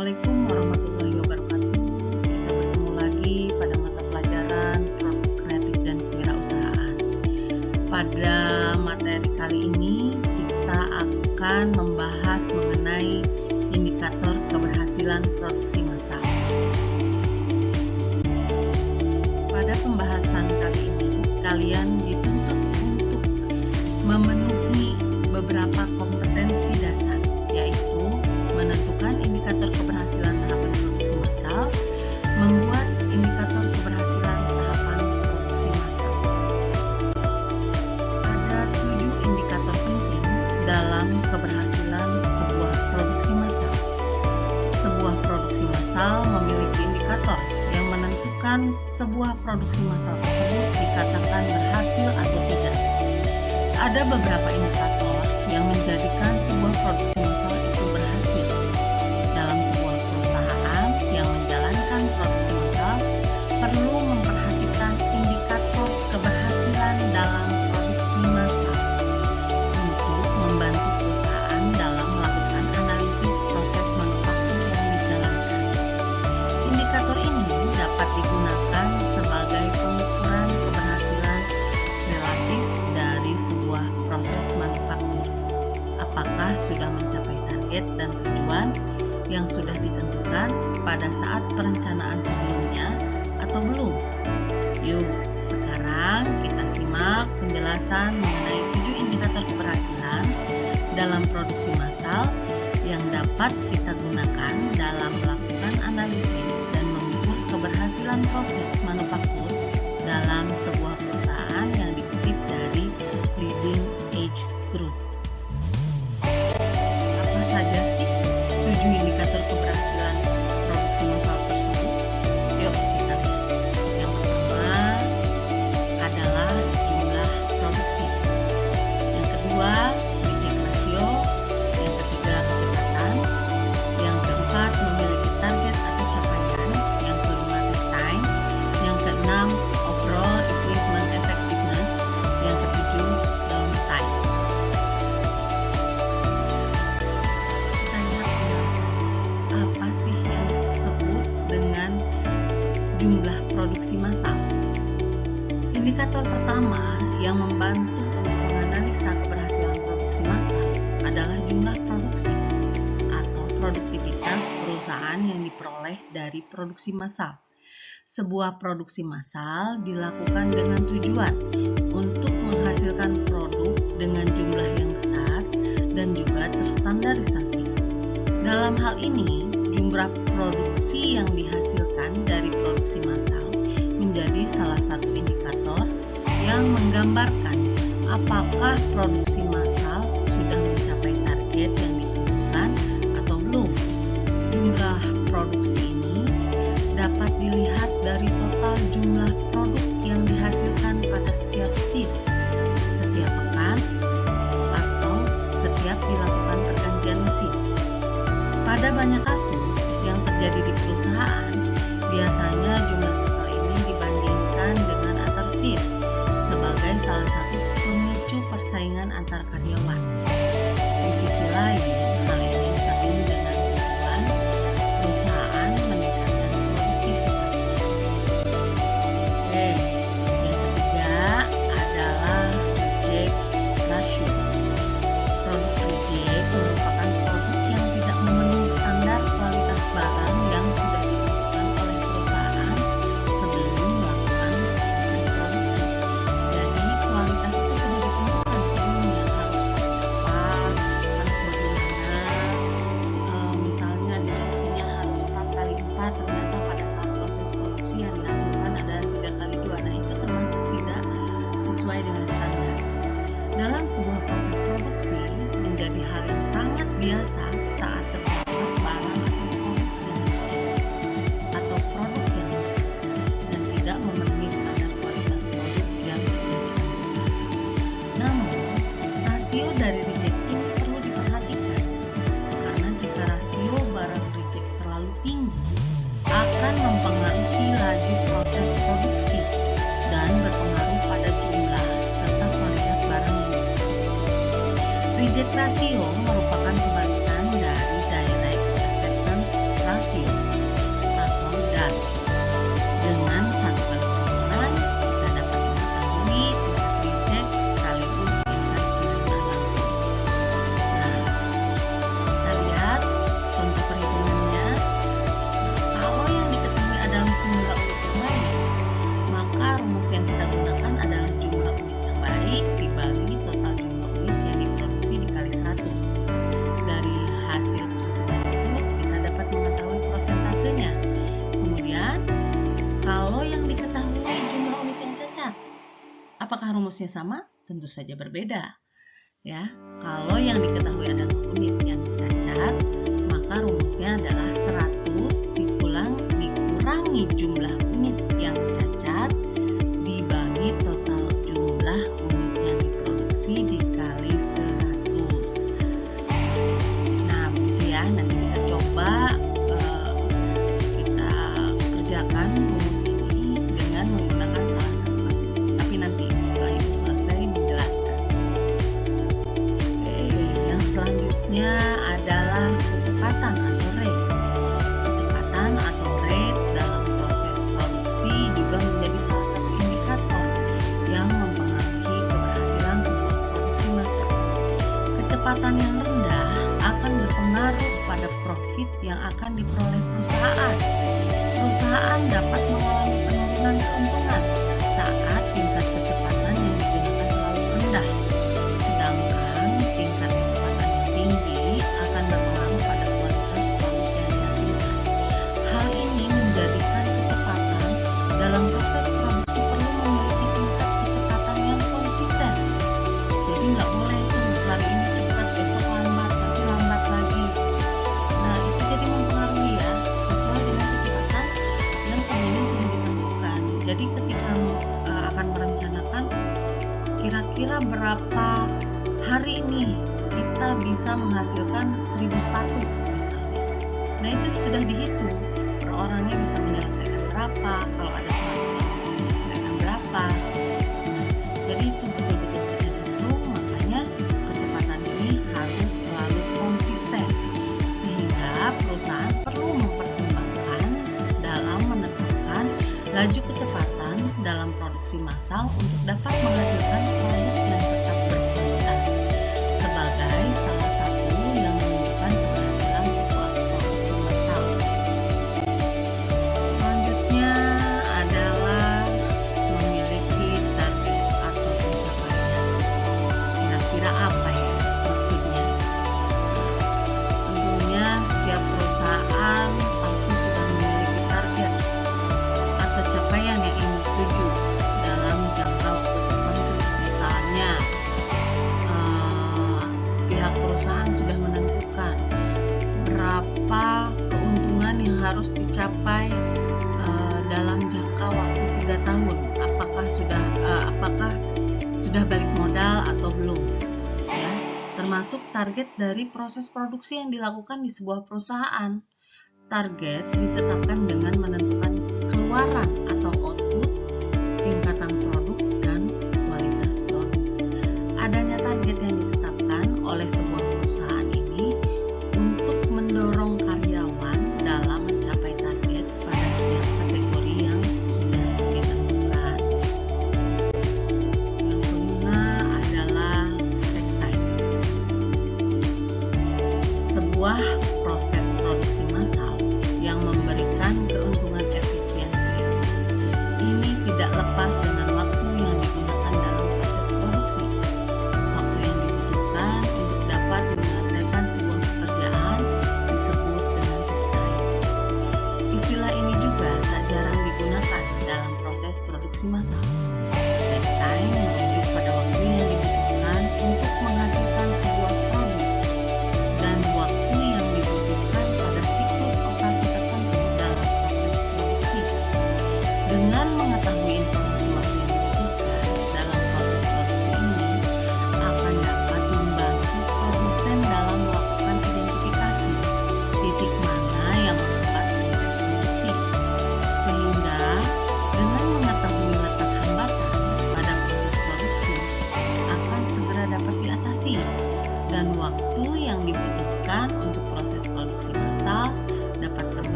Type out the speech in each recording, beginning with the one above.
Assalamualaikum warahmatullahi wabarakatuh. Kita bertemu lagi pada mata pelajaran Produk Kreatif dan Kewirausahaan. Pada materi kali ini kita akan membahas mengenai indikator keberhasilan produksi massal. Pada pembahasan kali ini, kalian dituntut untuk memenuhi beberapa kompetensi dasar, yaitu menentukan indikator keberhasilan tahapan produksi massal, membuat indikator keberhasilan tahapan produksi massal. Ada 7 indikator penting dalam keberhasilan sebuah produksi massal. Sebuah produksi massal memiliki indikator yang menentukan sebuah produksi massal tersebut dikatakan berhasil atau tidak. Ada beberapa indikator yang menjadikan sebuah produksi massal itu berhasil. Dalam sebuah perusahaan yang menjalankan produksi massal, perlu memperhatikan indikator keberhasilan dalam produksi massal untuk membantu perusahaan dalam melakukan analisis proses manufaktur yang dijalankan. Indikator ini dapat digunakan sebagai pengukuran keberhasilan relatif dari sebuah proses manufaktur. Apakah sudah mencapai target dan tujuan yang sudah ditentukan pada saat perencanaan sebelumnya atau belum? Yuk, sekarang kita simak penjelasan mengenai 7 indikator keberhasilan dalam produksi massal yang dapat kita gunakan dalam melakukan analisis dan mengukur keberhasilan proses manufaktur dalam sebuah perusahaan yang dikutip dari Leading Edge Group. Apa saja sih 7 indikator keberhasilan produksi massal tersebut? Yuk kita lihat. Yang pertama adalah jumlah produksi. Yang kedua, reject ratio. Yang ketiga, kecepatan. Yang keempat, memiliki target atau capaian. Yang kelima, lead time. Yang keenam, overall equipment effectiveness. Yang ketujuh, downtime. Kita lihat penjelasan. Apa sih yang disebut dengan jumlah produksi massal? Indikator pertama yang membantu untuk menganalisa keberhasilan produksi massal adalah jumlah produksi atau produktivitas perusahaan yang diperoleh dari produksi massal. Sebuah produksi massal dilakukan dengan tujuan untuk menghasilkan produk dengan jumlah yang besar dan juga terstandarisasi. Dalam hal ini, jumlah produksi yang dihasilkan dari produksi massal menjadi salah satu indikator yang menggambarkan apakah produksi massal sudah mencapai target yang ditentukan atau belum. Jumlah produksi ini dapat dilihat dari total jumlah produk yang dihasilkan pada setiap shift, setiap pekan, atau setiap dilakukan pergantian mesin. Pada banyak kasus yang terjadi di perusahaan, biasanya jumlah total ini dibandingkan dengan antar shift sebagai salah satu pemicu persaingan antar karyawan. Di sisi lain, hal ini sering dengan tujuan perusahaan meningkatkan produktivitasnya. Yang ketiga adalah reject ratio. Produk reject merupakan produk yang tidak memenuhi standar kualitas barang yang sudah ditentukan oleh perusahaan sebelum melakukan proses produksi. Jadi kualitas itu sudah ditentukan sebelumnya, harus seperti apa, harus bagaimana. Misalnya dimensinya harus 4x4, ternyata pada saat proses produksi yang dihasilkan adalah 3x2. Nah, itu termasuk tidak sesuai dengan standar. Dalam sebuah proses produksi menjadi hal yang sangat biasa saat terdapat barang atau produk yang reject atau produk yang rusak dan tidak memenuhi standar kualitas produk yang sudah ditentukan. Namun, rasio dari reject ini perlu diperhatikan karena jika rasio barang reject terlalu tinggi akan mempengaruhi laju proses produksi dan berpengaruh pada jumlah serta kualitas barang yang diproduksi. Reject ratio merupakan kebalikan dari direct acceptance ratio. Apakah rumusnya sama? Tentu saja berbeda. Ya, kalau yang diketahui adalah unit yang cacat, maka rumusnya adalah 100 dikurangi jumlah unit yang cacat dibagi total jumlah unit yang diproduksi dikali 100. Nah, begitu ya. Nanti kita coba kita kerjakan rumus ini dengan menggunakan salah satu kasus. Tapi nanti setelah itu selesai menjelaskan. Yang selanjutnya adalah kecepatan atau rate. Kecepatan atau rate dalam proses produksi juga menjadi salah satu indikator yang mempengaruhi keberhasilan sebuah produksi massal. Kecepatan yang rendah akan berpengaruh pada profit yang akan diperoleh perusahaan. Perusahaan dapat mengalami penurunan keuntungan saat tingkat kecepatan yang digunakan terlalu rendah. Sedangkan tingkat kecepatan yang tinggi akan berpengaruh pada kualitas produk yang dihasilkan. Hal ini menjadikan kecepatan dalam proses produksi perlu memiliki tingkat kecepatan yang konsisten. Jadi nggak boleh tuh hari ini cepat, besok lambat, nanti lambat lagi. Nah, itu jadi mempengaruhi ya, sesuai dengan kecepatan yang sebelumnya sudah ditentukan. Jadi ketika akan merencanakan kira-kira berapa hari ini kita bisa menghasilkan 1000 sepatu misalnya. Nah, itu sudah dihitung. Per orangnya bisa menyelesaikan berapa, kalau ada 100 orang bisa menyelesaikan berapa. Jadi itu betul-betul sudah dihitung, makanya kecepatan ini harus selalu konsisten. Sehingga perusahaan perlu mempertimbangkan dalam menentukan laju kecepatan dalam produksi massal untuk dapat menghasilkan produk yang tetap berkualitas sebagai salah satu yang menentukan keberhasilan sebuah produksi massal. Selanjutnya adalah memiliki target atau pencapaian. Kira-kira apa ya maksudnya? Tentunya setiap perusahaan pasti sudah memiliki target atau capaian yang ingin dituju dalam jangka waktu tertentu. Misalnya, pihak perusahaan sudah menentukan berapa keuntungan yang harus dicapai dalam jangka waktu 3 tahun. Apakah sudah balik modal atau belum? Ya, termasuk target dari proses produksi yang dilakukan di sebuah perusahaan. Target ditetapkan dengan menentukan keluaran atau output, tingkatan produk, dan kualitas produk. Adanya target yang ditetapkan oleh sebuah perusahaan ini untuk mendorong karyawan dalam mencapai target pada setiap kategori yang sudah ditentukan. Yang kelima adalah take time. Sebuah proses produksi massal yang memberikan keuntungan efisiensi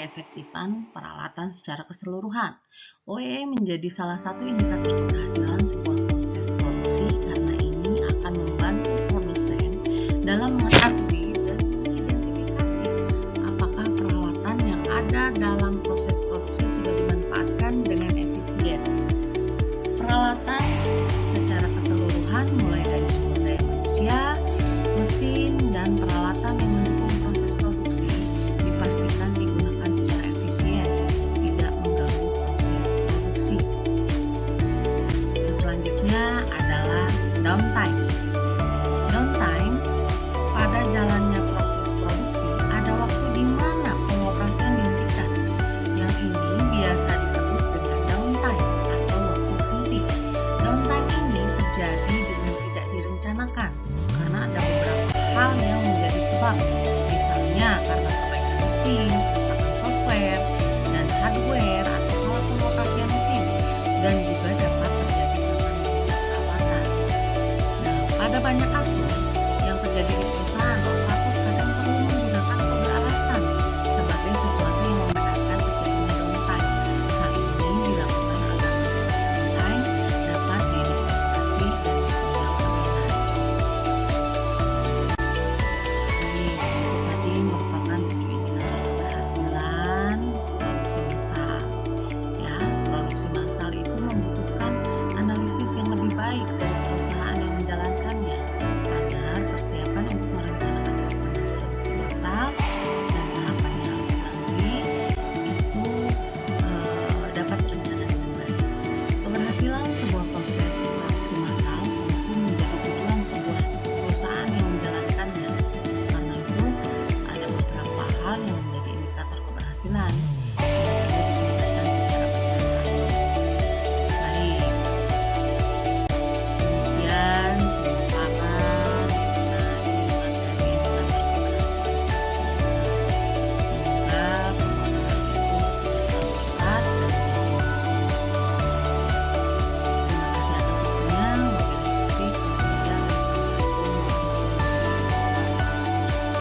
keefektifan peralatan secara keseluruhan. OEE menjadi salah satu indikator keberhasilan sebuah proses produksi karena ini akan membantu produsen dalam mengetahui dan mengidentifikasi apakah peralatan yang ada dalam proses produksi sudah dimanfaatkan dengan efisien. Peralatan secara keseluruhan mulai dari sumber daya manusia, mesin, dan peralatan yang mendukung proses produksi dipastikan digunakan secara efisien, tidak mengganggu proses produksi. Yang selanjutnya adalah downtime. Downtime pada jalannya proses produksi ada waktu di mana pengoperasian dihentikan. Yang ini biasa disebut dengan downtime atau waktu berhenti. Downtime ini terjadi dengan tidak direncanakan karena ada beberapa hal yang menjadi sebab, misalnya karena perbaikan mesin, kerusakan software dan hardware,